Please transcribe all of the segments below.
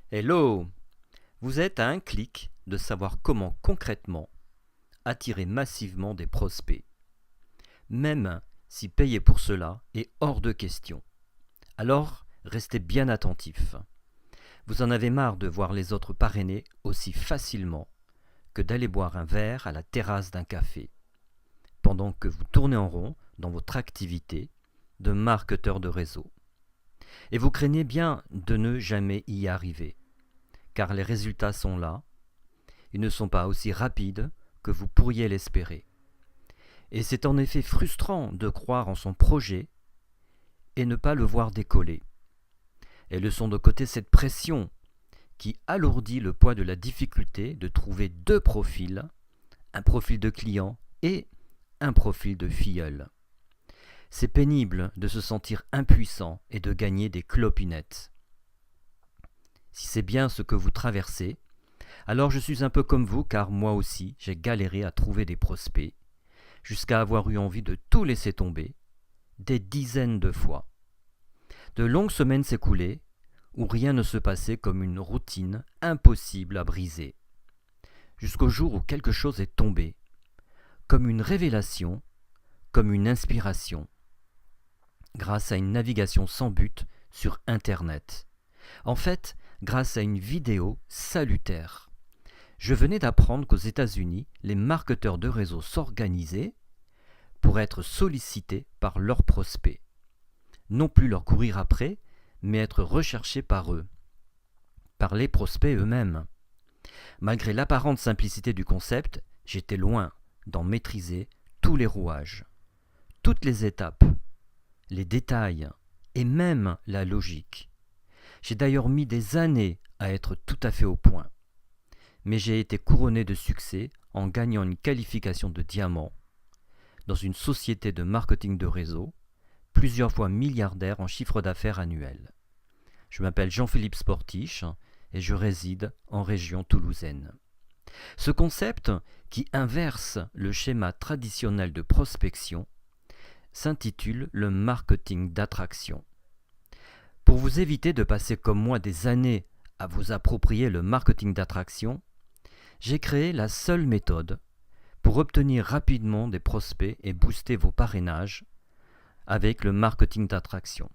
Hello! Vous êtes à un clic de savoir comment concrètement attirer massivement des prospects, même si payer pour cela est hors de question. Alors, restez bien attentifs. Vous en avez marre de voir les autres parrainer aussi facilement que d'aller boire un verre à la terrasse d'un café, pendant que vous tournez en rond dans votre activité de marketeur de réseau. Et vous craignez bien de ne jamais y arriver, car les résultats sont là, ils ne sont pas aussi rapides que vous pourriez l'espérer. Et c'est en effet frustrant de croire en son projet et ne pas le voir décoller. Et laissons de côté cette pression qui alourdit le poids de la difficulté de trouver deux profils, un profil de client et un profil de filleul. C'est pénible de se sentir impuissant et de gagner des clopinettes. Si c'est bien ce que vous traversez, alors je suis un peu comme vous car moi aussi j'ai galéré à trouver des prospects, jusqu'à avoir eu envie de tout laisser tomber, des dizaines de fois. De longues semaines s'écoulaient où rien ne se passait comme une routine impossible à briser. Jusqu'au jour où quelque chose est tombé, comme une révélation, comme une inspiration, grâce à une navigation sans but sur Internet. En fait, grâce à une vidéo salutaire. Je venais d'apprendre qu'aux États-Unis, les marketeurs de réseau s'organisaient pour être sollicités par leurs prospects. Non plus leur courir après, mais être recherchés par eux, par les prospects eux-mêmes. Malgré l'apparente simplicité du concept, j'étais loin d'en maîtriser tous les rouages, toutes les étapes, les détails et même la logique. J'ai d'ailleurs mis des années à être tout à fait au point. Mais j'ai été couronné de succès en gagnant une qualification de diamant dans une société de marketing de réseau, plusieurs fois milliardaire en chiffre d'affaires annuel. Je m'appelle Jean-Philippe Sportiche et je réside en région toulousaine. Ce concept, qui inverse le schéma traditionnel de prospection, s'intitule le marketing d'attraction. Pour vous éviter de passer comme moi des années à vous approprier le marketing d'attraction, j'ai créé la seule méthode pour obtenir rapidement des prospects et booster vos parrainages avec le marketing d'attraction.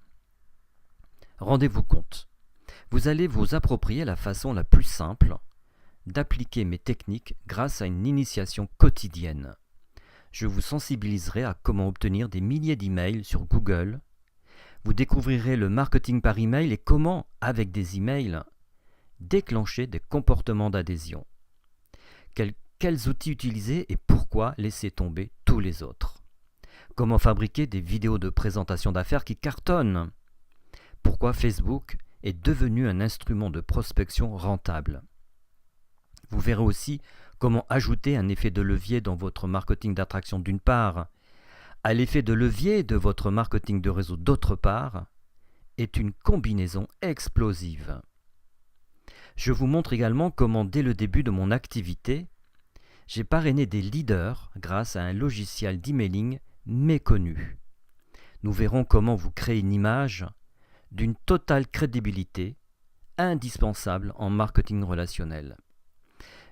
Rendez-vous compte, vous allez vous approprier la façon la plus simple d'appliquer mes techniques grâce à une initiation quotidienne. Je vous sensibiliserai à comment obtenir des milliers d'emails sur Google. Vous découvrirez le marketing par email et comment, avec des emails, déclencher des comportements d'adhésion. Quels outils utiliser et pourquoi laisser tomber tous les autres. Comment fabriquer des vidéos de présentation d'affaires qui cartonnent. Pourquoi Facebook est devenu un instrument de prospection rentable. Vous verrez aussi comment ajouter un effet de levier dans votre marketing d'attraction d'une part, à l'effet de levier de votre marketing de réseau d'autre part, est une combinaison explosive. Je vous montre également comment dès le début de mon activité, j'ai parrainé des leaders grâce à un logiciel d'emailing méconnu. Nous verrons comment vous créer une image d'une totale crédibilité indispensable en marketing relationnel.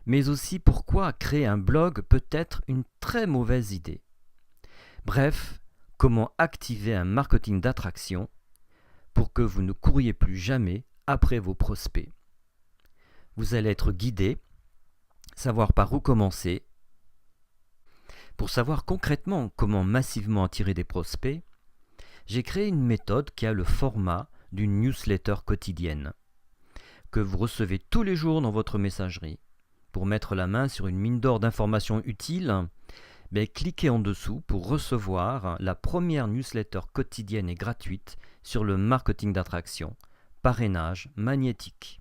Mais aussi pourquoi créer un blog peut être une très mauvaise idée. Bref, comment activer un marketing d'attraction pour que vous ne couriez plus jamais après vos prospects. Vous allez être guidé, savoir par où commencer. Pour savoir concrètement comment massivement attirer des prospects, j'ai créé une méthode qui a le format d'une newsletter quotidienne, que vous recevez tous les jours dans votre messagerie. Pour mettre la main sur une mine d'or d'informations utiles, cliquez en dessous pour recevoir la première newsletter quotidienne et gratuite sur le marketing d'attraction, parrainage magnétique.